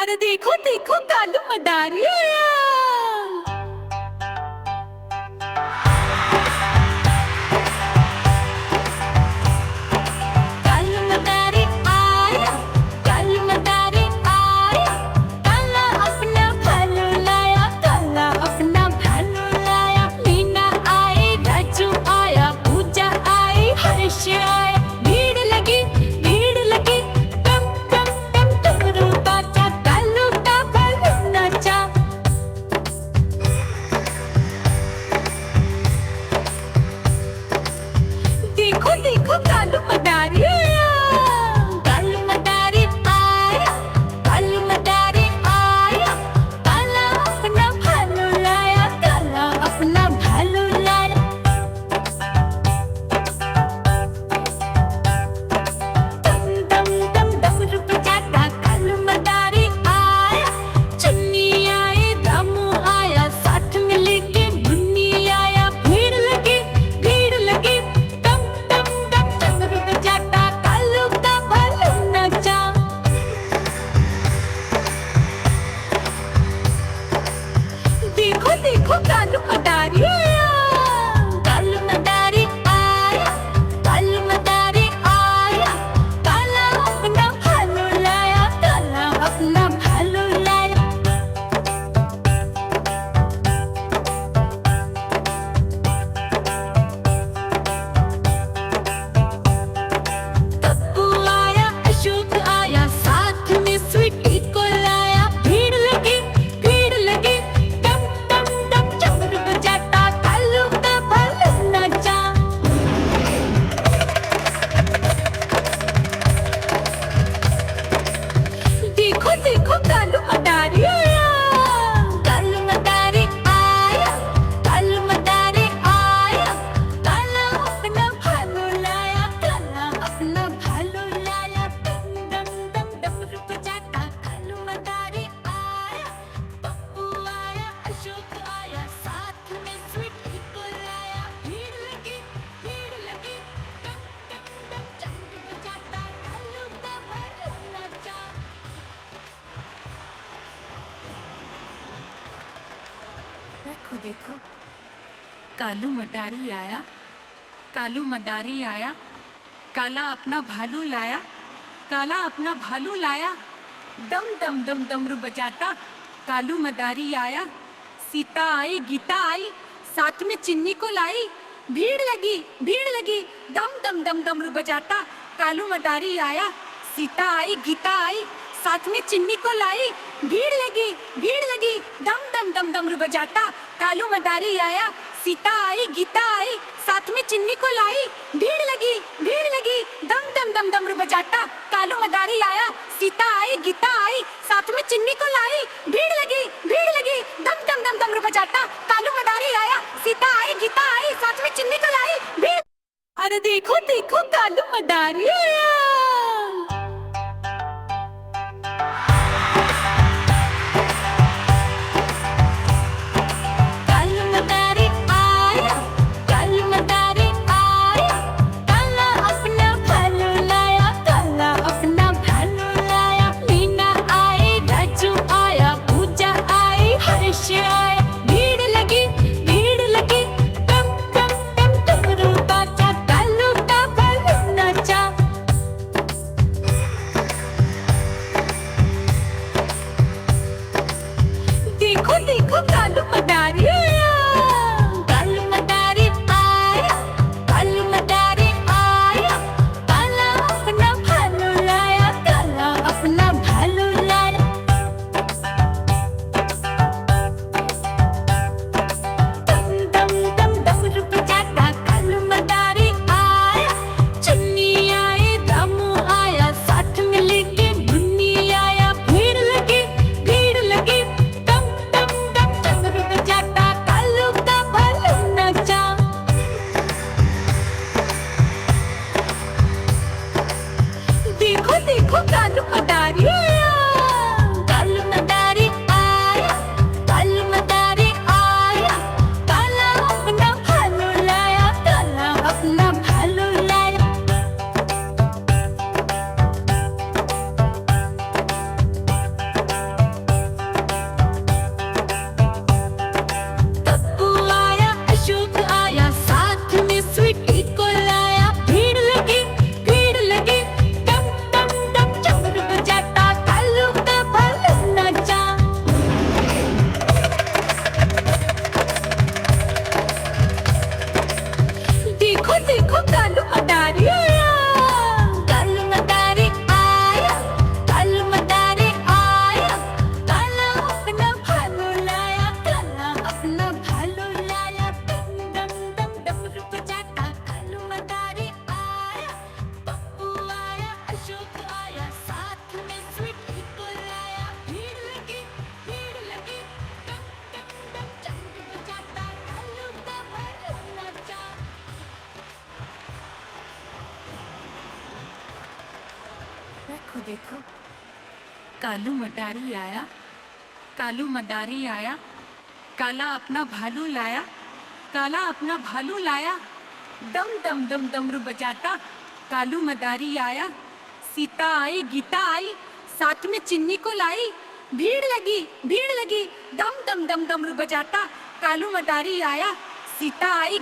अरे देखो देखो कालू मदारी आया। कालू मदारी आया, कालू मदारी आया। काला अपना भालू लाया, काला अपना भालू लाया। मीना आई, राजू आया, पूजा आई, हर्ष आया। भीड़ लगी, भीड़ लगी। टम टम टम टमरू बाजा, कालू का भालू नाचा। देखो देखो कालू मदारी आया, कालू मदारी आया, कालू मदारी आया। काला अपना भालू लाया, काला अपना भालू लाया। दम दम दम डमरू बजाता कालू मदारी आया। चुन्नी आई, रामू आया, साथ में लेके मुन्नी आया। भीड़ लगी, भीड़ लगी। दम दम दम डमरू बजाता कालू का भालू नाचा। देखो देखो कालू मदारी आया, कालू मदारी आया, कालू मदारी आया। काला अपना भालू लाया, काला अपना भालू लाया। पप्पू आया, अशोक आया, साथ में स्वीटी को लाया। भीड़ लगी, भीड़ लगी। डम डम डम डमरू बजाता कालू का भालू नाचा। देखो देखो कालू मदारी आया, कालू मदारी आया, कालू मदारी आया। काला अपना भालू लाया, काला अपना भालू लाया। दम दम दम डमरू बजाता कालू मदारी आया। पप्पू आया, अशोक आया, साथ में स्वीटी को लाया। भीड़ लगी, भीड़ लगी। डम डम डम डमरू बजाता कालू का भालू नाचा। देखो देखो कालू मदारी आया, कालू मदारी आया। काला अपना भालू लाया, काला अपना भालू लाया। दम दम दम डमरू बजाता कालू मदारी आया। सीता आई, गीता आई, साथ में चिन्नी को लाई। भीड़ लगी, भीड़ लगी। दम दम दम डमरू बजाता कालू मदारी आया। सीता आई, गीता आई, साथ में चिन्नी को लाई। भीड़ लगी, भीड़ लगी। दम दम दम डमरू बजाता कालू मदारी आया। सीता आई, गीता आई, साथ में चिन्नी को लाई। भीड़ लगी, भीड़ लगी। दम दम दम डमरू बजाता कालू मदारी आया। सीता आई, गीता आई, साथ में चिन्नी को लाई। भीड़ लगी, भीड़ लगी। दम दम दम डमरू बजाता कालू मदारी आया। सीता आई, गीता आई, साथ में चिन्नी को लाई। भीड़। अरे देखो देखो कालू मदारी आया। कालू मदारी आया, कालू मदारी आया। काला अपना भालू लाया, काला अपना भालू लाया। मीना आई, राजू आया, पूजा आई, हर्ष आया। भीड़ लगी, भीड़ लगी। टम टम टम टमरू बाजा, कालू का भालू नाचा। देखो देखो कालू मदारी आया, कालू मदारी आया, कालू मदारी आया। काला अपना भालू लाया, काला अपना भालू लाया। दम दम दम डमरू बजाता कालू मदारी आया। चुन्नी आई, रामू आया, साथ में लेके मुन्नी आया। भीड़ लगी, भीड़ लगी। दम दम दम डमरू देखो कालू मदारी आया, कालू मदारी आया, काला अपना भालू लाया, काला अपना भालू लाया, दम दम दम डमरू बजाता कालू मदारी आया। सीता आई गीता आई साथ में चिन्नी को लाई, भीड़ लगी दम दम दम डमरू बजाता कालू मदारी आया। सीता आई